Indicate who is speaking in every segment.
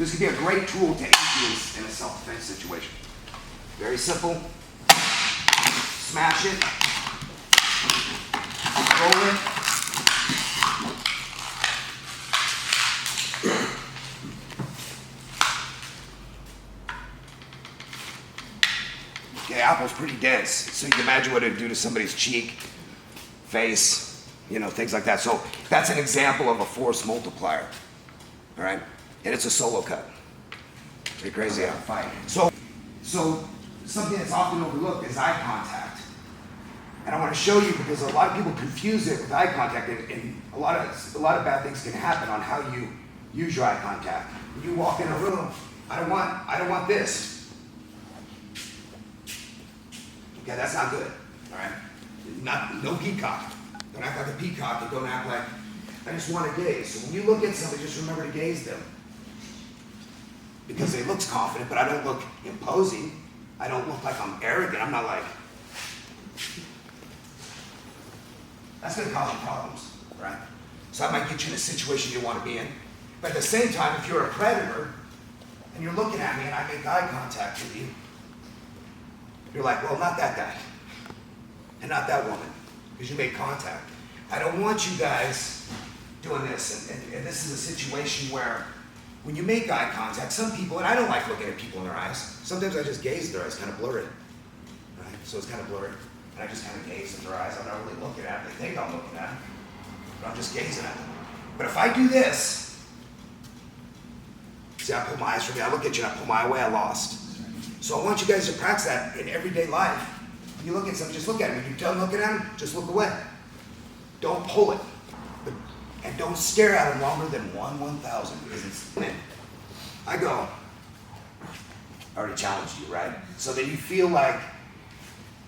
Speaker 1: This could be a great tool to aid you in a self-defense situation. Very simple. Smash it. Roll it. Okay, apple's pretty dense, so you can imagine what it would do to somebody's cheek, face, things like that. So that's an example of a force multiplier, all right? And it's a solo cut. Pretty crazy how to fight. So something that's often overlooked is eye contact. And I want to show you because a lot of people confuse it with eye contact, and a lot of bad things can happen on how you use your eye contact. When you walk in a room, I don't want this. Okay, that's not good, all right? No peacock. Don't act like a peacock, and don't act like, I just want to gaze. So when you look at somebody, just remember to gaze them. Because it looks confident, but I don't look imposing. I don't look like I'm arrogant. I'm not like, that's going to cause you problems, right? So I might get you in a situation you want to be in. But at the same time, if you're a predator, and you're looking at me and I make eye contact with you, you're like, well, not that guy, and not that woman, because you made contact. I don't want you guys doing this, and this is a situation where when you make eye contact, some people, and I don't like looking at people in their eyes, sometimes I just gaze at their eyes, kind of blurry, right? So it's kind of blurry, and I just kind of gaze at their eyes. I'm not really looking at them. They think I'm looking at them, but I'm just gazing at them. But if I do this, see, I pull my eyes from you, I look at you, and I pull my eye away, I lost. So I want you guys to practice that in everyday life. When you look at something, just look at him. When you're done looking at him, just look away. Don't pull it. And don't stare at him longer than 1/1000 because it's in. I go, I already challenged you, right? So then you feel like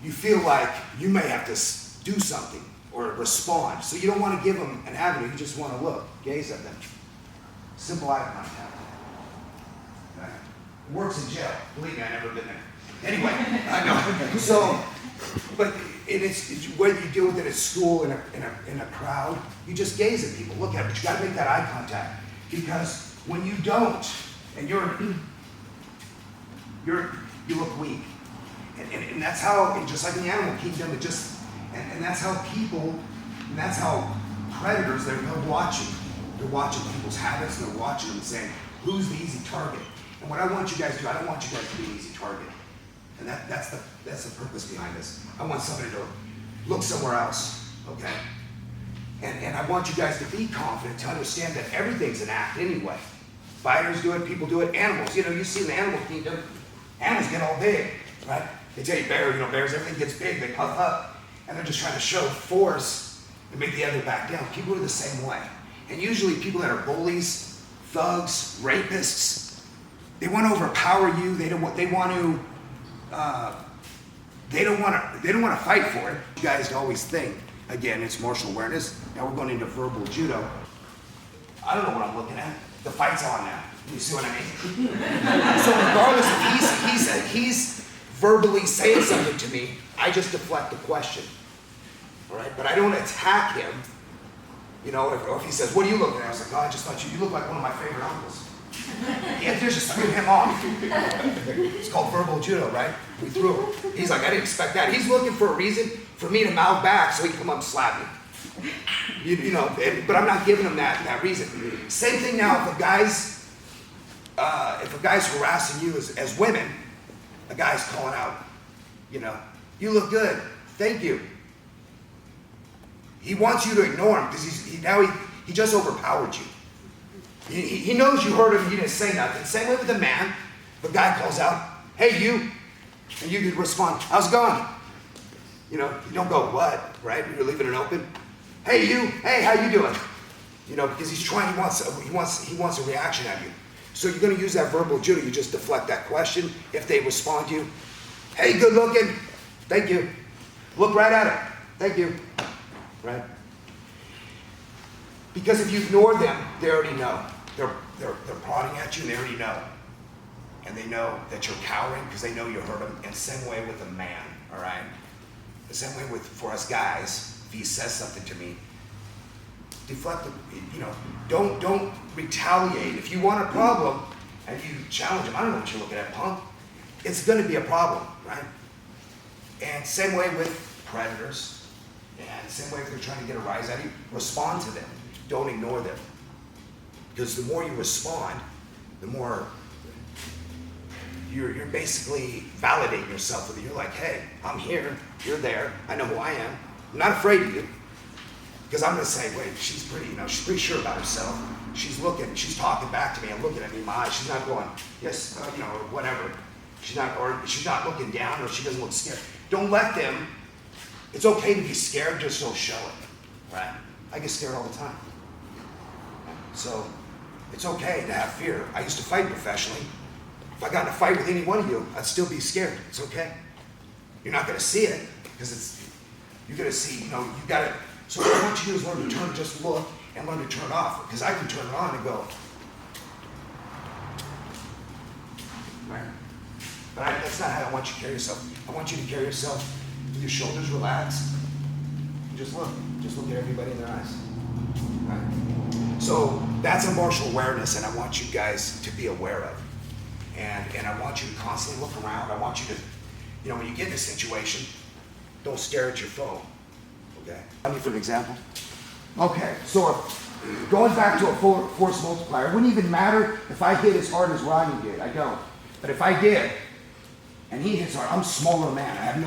Speaker 1: you may have to do something or respond. So you don't want to give them an avenue, you just want to look, gaze at them. Simple eye contact. It works in jail. Believe me, I've never been there. Anyway, I know. So, but it's whether you deal with it at school, in a crowd, you just gaze at people, look at them, but you got to make that eye contact. Because when you don't, and you look weak. And that's how, and just like in the animal kingdom, and that's how people, and that's how predators, they're watching. They're watching people's habits, they're watching them saying, who's the easy target? And what I want you guys to do, I don't want you guys to be an easy target. And that's the purpose behind this. I want somebody to look somewhere else, okay? And I want you guys to be confident, to understand that everything's an act anyway. Fighters do it, people do it, animals. You see in the animal kingdom, animals get all big, right? They tell you bears, everything gets big, they puff up, and they're just trying to show force and make the other back down. People are the same way. And usually people that are bullies, thugs, rapists, they want to overpower you. They don't want to fight for it. You guys always think, again, it's martial awareness. Now we're going into verbal judo. I don't know what I'm looking at. The fight's on now. You see what I mean? So regardless if he's verbally saying something to me, I just deflect the question. All right? But I don't attack him. Or if he says, what are you looking at? I was like, oh, I just thought you look like one of my favorite uncles. Yeah, just threw him off. It's called verbal judo, right? We threw him. He's like, I didn't expect that. He's looking for a reason for me to mouth back so he can come up and slap me. But I'm not giving him that reason. Same thing now if a guy's harassing you as women, a guy's calling out, you look good, thank you. He wants you to ignore him because he just overpowered you. He knows you heard him, you didn't say nothing. Same way with a man. The guy calls out, hey, you. And you can respond, how's it going? You don't go, what, right? You're leaving it open. Hey, you. Hey, how you doing? Because he wants a reaction out of you. So you're going to use that verbal judo. You just deflect that question. If they respond to you, hey, good looking. Thank you. Look right at it. Thank you. Right? Because if you ignore them, they already know. They're prodding at you, and they already know. And they know that you're cowering because they know you hurt them. And same way with a man, all right? The same way for us guys, if he says something to me, deflect it, don't retaliate. If you want a problem, and you challenge them, I don't know what you're looking at, punk. It's gonna be a problem, right? And same way with predators, and same way if they're trying to get a rise out of you, respond to them. Don't ignore them. Because the more you respond, the more you're basically validating yourself with it. You're like, hey, I'm here, you're there, I know who I am. I'm not afraid of you. Because I'm gonna say, wait, she's pretty, she's pretty sure about herself. She's looking, she's talking back to me and looking at me in my eyes. She's not going, yes, or whatever. She's not looking down, or she doesn't look scared. Don't let them, it's okay to be scared, just don't show it, right? I get scared all the time. So, it's okay to have fear. I used to fight professionally. If I got in a fight with any one of you, I'd still be scared. It's okay. You're not gonna see it, because you're gonna see, you gotta, so what I want you to do is learn to turn, just look, and learn to turn it off. Because I can turn it on and go, right? But that's not how I want you to carry yourself. I want you to carry yourself with your shoulders relaxed. And just look at everybody in their eyes. Right? So that's a martial awareness, and I want you guys to be aware of. And I want you to constantly look around. I want you to, when you get in a situation, don't stare at your phone. Okay? Let me for an example. Okay, so going back to a force multiplier, it wouldn't even matter if I hit as hard as Rodney did. I don't. But if I did, and he hits hard, I'm a smaller man. I have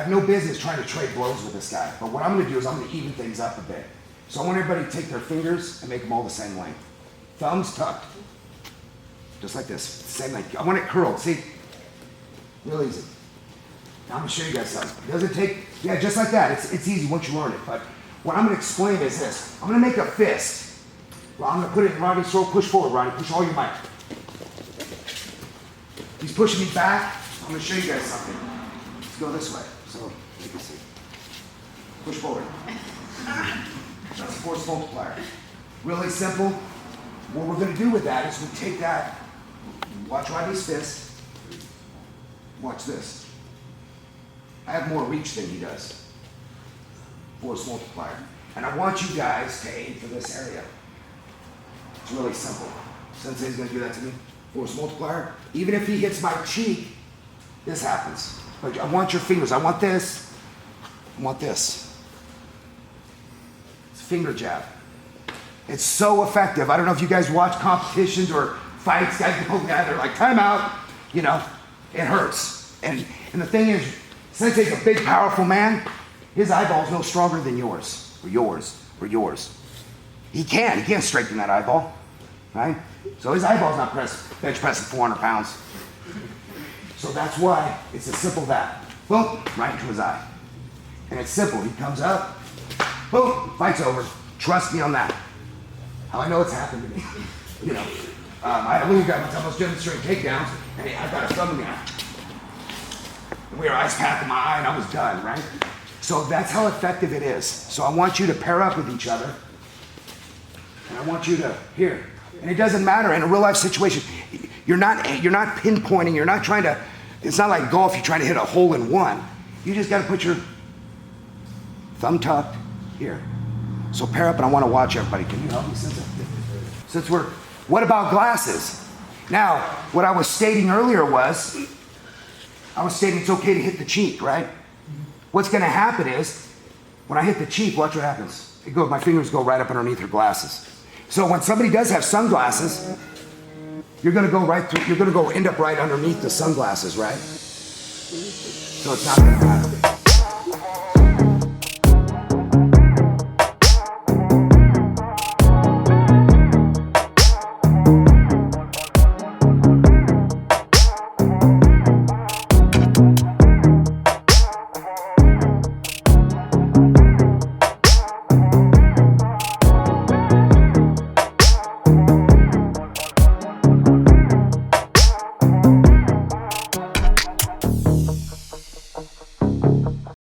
Speaker 1: no business trying to trade blows with this guy. But what I'm going to do is I'm going to even things up a bit. So I want everybody to take their fingers and make them all the same length. Thumbs tucked, just like this, same length. I want it curled. See, real easy. Now I'm going to show you guys something. It doesn't take, just like that. It's easy once you learn it. But what I'm going to explain is this. I'm going to make a fist. Well, I'm going to put it in Rodney's throat. Push forward, Rodney. Push all your might. He's pushing me back. I'm going to show you guys something. Let's go this way so you can see. Push forward. That's a force multiplier. Really simple. What we're going to do with that is we take that, watch Rodney's fist. Watch this. I have more reach than he does. Force multiplier. And I want you guys to aim for this area. It's really simple. Sensei's going to do that to me. Force multiplier. Even if he hits my cheek, this happens. But I want your fingers. I want this. I want this. It's a finger jab. It's so effective. I don't know if you guys watch competitions or fights. Guys go, they're like, time out. It hurts. And the thing is, Sensei's a big, powerful man. His eyeball's no stronger than yours, or yours, or yours. He can't straighten that eyeball, right? So his eyeball's not bench pressing 400 pounds. So that's why it's as simple that. Boom, right into his eye. And it's simple. He comes up, boom, fight's over. Trust me on that. How I know it's happened to me. I had a little guy one time I was demonstrating takedowns, and I got a thumb in the eye. We were ice pack in my eye, and I was done, right? So that's how effective it is. So I want you to pair up with each other, and I want you to here. And it doesn't matter in a real life situation. You're not pinpointing. You're not trying to. It's not like golf. You're trying to hit a hole in one. You just got to put your thumb tucked here. So pair up, and I want to watch everybody. Can you help me since we're? What about glasses? Now, what I was stating earlier was, I was stating it's okay to hit the cheek, right? What's going to happen is, when I hit the cheek, watch what happens. My fingers go right up underneath her glasses. So when somebody does have sunglasses, you're going to go right through. You're going to end up right underneath the sunglasses, right? So it's not going to matter.